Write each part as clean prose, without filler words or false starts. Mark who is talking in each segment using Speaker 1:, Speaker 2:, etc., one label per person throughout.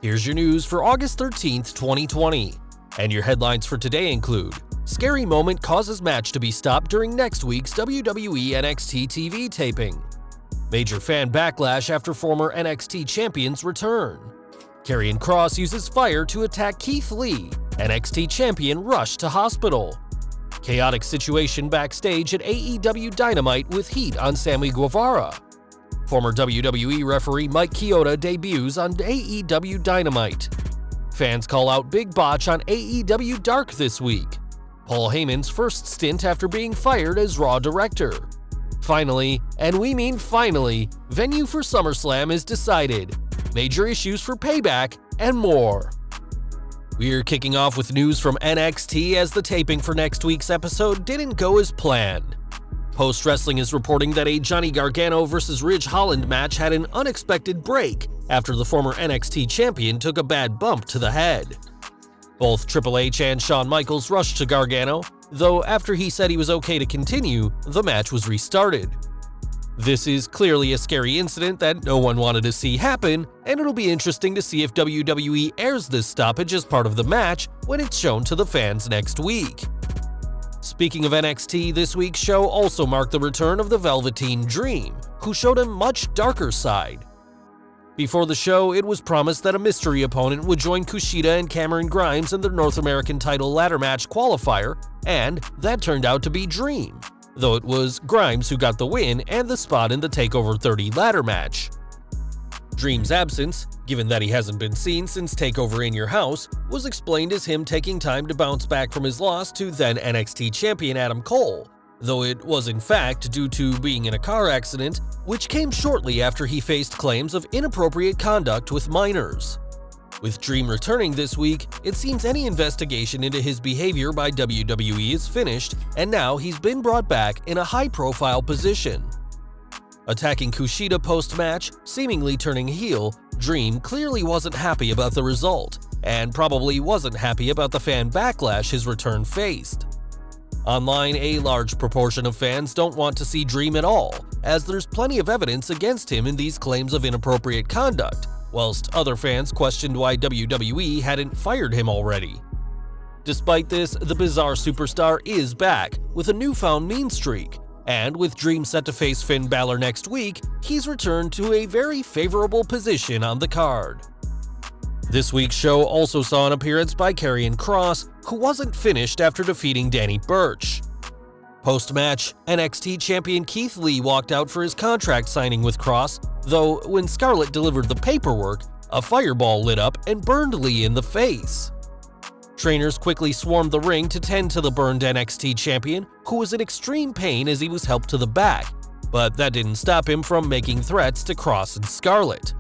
Speaker 1: Here's your news for August 13th, 2020. And your headlines for today include: Scary moment causes match to be stopped during next week's WWE NXT TV taping. Major fan backlash after former NXT champions return. Karrion Kross uses fire to attack Keith Lee. NXT champion rushed to hospital. Chaotic situation backstage at AEW Dynamite with heat on Sammy Guevara. Former WWE referee Mike Chioda debuts on AEW Dynamite. Fans call out Big Botch on AEW Dark this week. Paul Heyman's first stint after being fired as Raw director. Finally, and we mean finally, venue for SummerSlam is decided. Major issues for PayBack, and more. We're kicking off with news from NXT as the taping for next week's episode didn't go as planned. Post Wrestling is reporting that a Johnny Gargano vs. Ridge Holland match had an unexpected break after the former NXT champion took a bad bump to the head. Both Triple H and Shawn Michaels rushed to Gargano, though after he said he was okay to continue, the match was restarted. This is clearly a scary incident that no one wanted to see happen, and it'll be interesting to see if WWE airs this stoppage as part of the match when it's shown to the fans next week. Speaking of NXT, this week's show also marked the return of the Velveteen Dream, who showed a much darker side. Before the show, it was promised that a mystery opponent would join Kushida and Cameron Grimes in the North American title ladder match qualifier, and that turned out to be Dream, though it was Grimes who got the win and the spot in the TakeOver 30 ladder match. Dream's absence, given that he hasn't been seen since TakeOver in Your House, was explained as him taking time to bounce back from his loss to then NXT champion Adam Cole, though it was in fact due to being in a car accident, which came shortly after he faced claims of inappropriate conduct with minors. With Dream returning this week, it seems any investigation into his behavior by WWE is finished, and now he's been brought back in a high-profile position. Attacking Kushida post-match, seemingly turning heel, Dream clearly wasn't happy about the result, and probably wasn't happy about the fan backlash his return faced. Online, a large proportion of fans don't want to see Dream at all, as there's plenty of evidence against him in these claims of inappropriate conduct, whilst other fans questioned why WWE hadn't fired him already. Despite this, the bizarre superstar is back, with a newfound mean streak, and with Dream set to face Finn Balor next week, he's returned to a very favorable position on the card. This week's show also saw an appearance by Karrion Kross, who wasn't finished after defeating Danny Burch. Post-match, NXT champion Keith Lee walked out for his contract signing with Kross, though when Scarlett delivered the paperwork, a fireball lit up and burned Lee in the face. Trainers quickly swarmed the ring to tend to the burned NXT champion, who was in extreme pain as he was helped to the back, but that didn't stop him from making threats to Kross and Scarlett.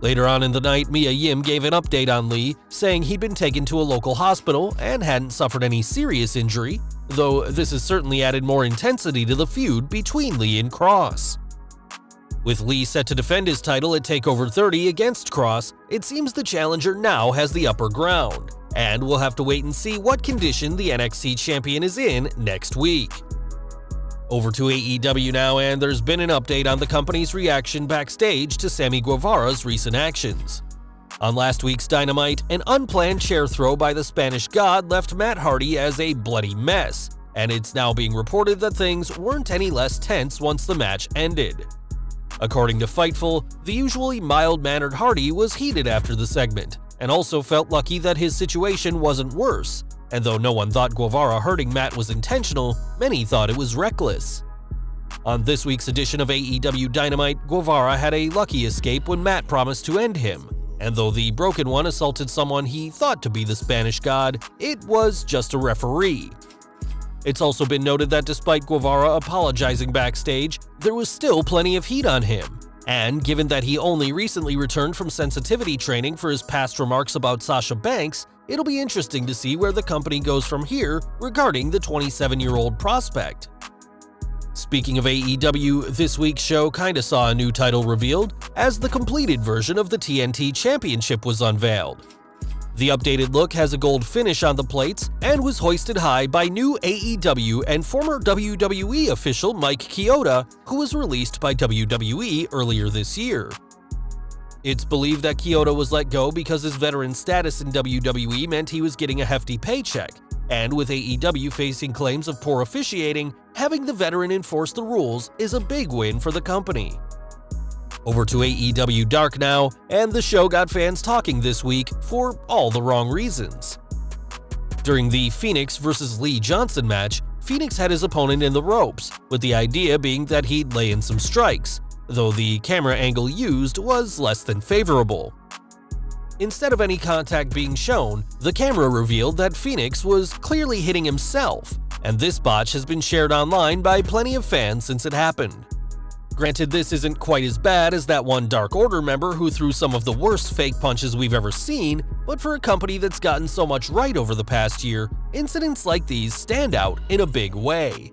Speaker 1: Later on in the night, Mia Yim gave an update on Lee, saying he'd been taken to a local hospital and hadn't suffered any serious injury, though this has certainly added more intensity to the feud between Lee and Kross. With Lee set to defend his title at TakeOver 30 against Kross, it seems the challenger now has the upper ground, and we'll have to wait and see what condition the NXT champion is in next week. Over to AEW now, and there's been an update on the company's reaction backstage to Sammy Guevara's recent actions. On last week's Dynamite, an unplanned chair throw by the Spanish God left Matt Hardy as a bloody mess, and it's now being reported that things weren't any less tense once the match ended. According to Fightful, the usually mild-mannered Hardy was heated after the segment, and also felt lucky that his situation wasn't worse, and though no one thought Guevara hurting Matt was intentional, many thought it was reckless. On this week's edition of AEW Dynamite, Guevara had a lucky escape when Matt promised to end him, and though the Broken One assaulted someone he thought to be the Spanish God, it was just a referee. It's also been noted that despite Guevara apologizing backstage, there was still plenty of heat on him. And given that he only recently returned from sensitivity training for his past remarks about Sasha Banks, it'll be interesting to see where the company goes from here regarding the 27-year-old prospect. Speaking of AEW, this week's show kinda saw a new title revealed, as the completed version of the TNT Championship was unveiled. The updated look has a gold finish on the plates and was hoisted high by new AEW and former WWE official Mike Chioda, who was released by WWE earlier this year. It's believed that Chioda was let go because his veteran status in WWE meant he was getting a hefty paycheck, and with AEW facing claims of poor officiating, having the veteran enforce the rules is a big win for the company. Over to AEW Dark now, and the show got fans talking this week for all the wrong reasons. During the Phoenix vs. Lee Johnson match, Phoenix had his opponent in the ropes, with the idea being that he'd lay in some strikes, though the camera angle used was less than favorable. Instead of any contact being shown, the camera revealed that Phoenix was clearly hitting himself, and this botch has been shared online by plenty of fans since it happened. Granted, this isn't quite as bad as that one Dark Order member who threw some of the worst fake punches we've ever seen, but for a company that's gotten so much right over the past year, incidents like these stand out in a big way.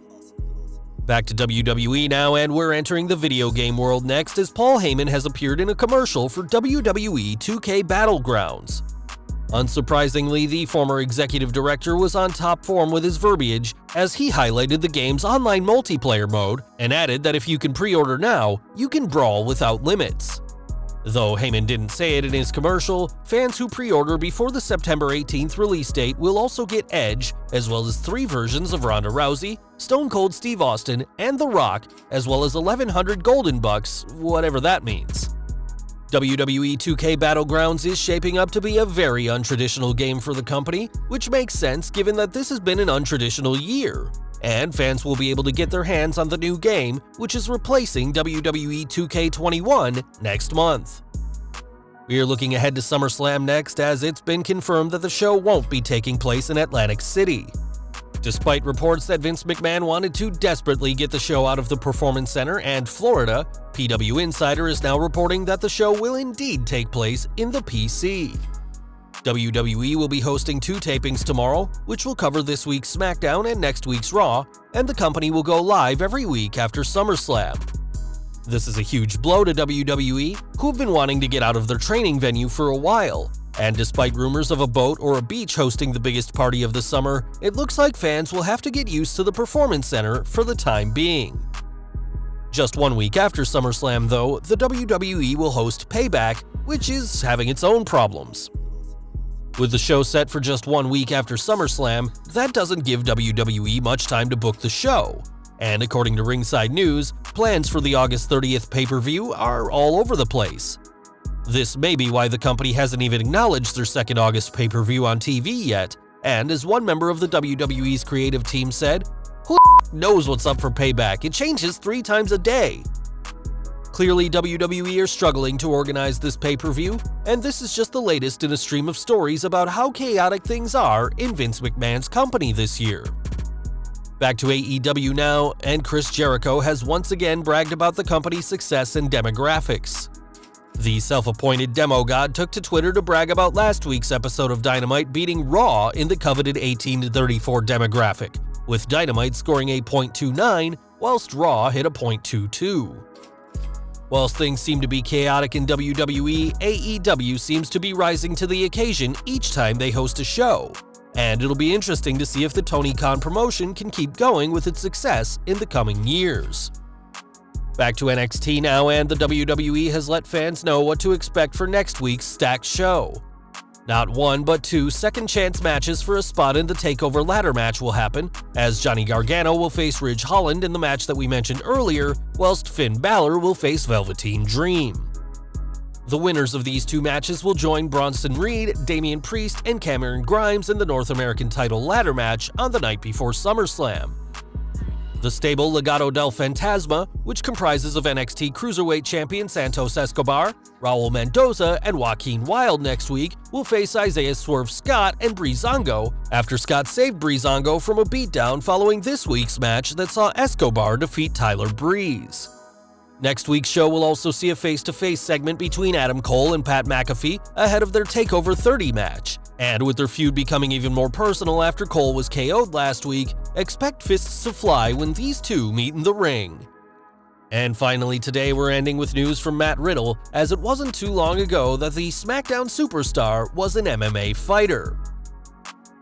Speaker 1: Back to WWE now, and we're entering the video game world next as Paul Heyman has appeared in a commercial for WWE 2K Battlegrounds. Unsurprisingly, the former executive director was on top form with his verbiage as he highlighted the game's online multiplayer mode and added that if you can pre-order now, you can brawl without limits. Though Heyman didn't say it in his commercial, fans who pre-order before the September 18th release date will also get Edge, as well as 3 versions of Ronda Rousey, Stone Cold Steve Austin, and The Rock, as well as 1,100 Golden Bucks, whatever that means. WWE 2K Battlegrounds is shaping up to be a very untraditional game for the company, which makes sense given that this has been an untraditional year, and fans will be able to get their hands on the new game, which is replacing WWE 2K21 next month. We're looking ahead to SummerSlam next, as it's been confirmed that the show won't be taking place in Atlantic City. Despite reports that Vince McMahon wanted to desperately get the show out of the Performance Center and Florida, PW Insider is now reporting that the show will indeed take place in the PC. WWE will be hosting 2 tapings tomorrow, which will cover this week's SmackDown and next week's Raw, and the company will go live every week after SummerSlam. This is a huge blow to WWE, who've been wanting to get out of their training venue for a while. And despite rumors of a boat or a beach hosting the biggest party of the summer, it looks like fans will have to get used to the Performance Center for the time being. Just 1 week after SummerSlam though, the WWE will host PayBack, which is having its own problems. With the show set for just 1 week after SummerSlam, that doesn't give WWE much time to book the show. And according to Ringside News, plans for the August 30th pay-per-view are all over the place. This may be why the company hasn't even acknowledged their second August pay-per-view on TV yet, and as one member of the WWE's creative team said, "Who knows what's up for PayBack? It changes 3 times a day." Clearly, WWE are struggling to organize this pay-per-view, and this is just the latest in a stream of stories about how chaotic things are in Vince McMahon's company this year. Back to AEW now, and Chris Jericho has once again bragged about the company's success and demographics. The self-appointed demo god took to Twitter to brag about last week's episode of Dynamite beating Raw in the coveted 18 to 34 demographic, with Dynamite scoring a .29 whilst Raw hit a .22. Whilst things seem to be chaotic in WWE, AEW seems to be rising to the occasion each time they host a show, and it'll be interesting to see if the Tony Khan promotion can keep going with its success in the coming years. Back to NXT now, and the WWE has let fans know what to expect for next week's stacked show. Not 1 but 2 second chance matches for a spot in the TakeOver ladder match will happen, as Johnny Gargano will face Ridge Holland in the match that we mentioned earlier, whilst Finn Balor will face Velveteen Dream. The winners of these 2 matches will join Bronson Reed, Damian Priest, and Cameron Grimes in the North American title ladder match on the night before SummerSlam. The stable Legado del Fantasma, which comprises of NXT Cruiserweight champion Santos Escobar, Raul Mendoza, and Joaquin Wilde next week, will face Isaiah Swerve Scott and Breezango after Scott saved Breezango from a beatdown following this week's match that saw Escobar defeat Tyler Breeze. Next week's show will also see a face-to-face segment between Adam Cole and Pat McAfee ahead of their TakeOver 30 match. And with their feud becoming even more personal after Cole was KO'd last week, expect fists to fly when these two meet in the ring. And finally today we're ending with news from Matt Riddle, as it wasn't too long ago that the SmackDown superstar was an MMA fighter.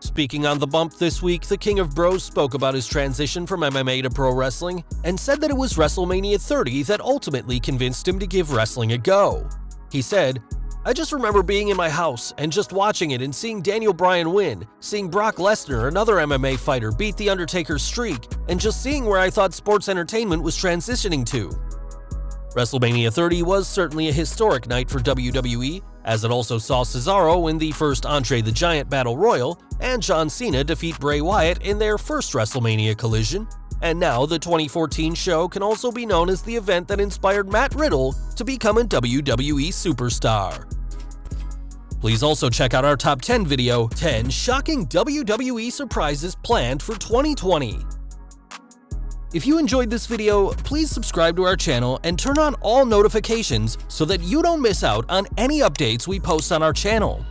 Speaker 1: Speaking on the bump this week, the King of Bros spoke about his transition from MMA to pro wrestling and said that it was WrestleMania 30 that ultimately convinced him to give wrestling a go. He said, "I just remember being in my house and just watching it and seeing Daniel Bryan win, seeing Brock Lesnar, another MMA fighter, beat The Undertaker's streak, and just seeing where I thought sports entertainment was transitioning to." WrestleMania 30 was certainly a historic night for WWE, as it also saw Cesaro win the first Andre the Giant Battle Royal and John Cena defeat Bray Wyatt in their first WrestleMania collision. And now the 2014 show can also be known as the event that inspired Matt Riddle to become a WWE superstar. Please also check out our top 10 video, 10 Shocking WWE Surprises Planned for 2020. If you enjoyed this video, please subscribe to our channel and turn on all notifications so that you don't miss out on any updates we post on our channel.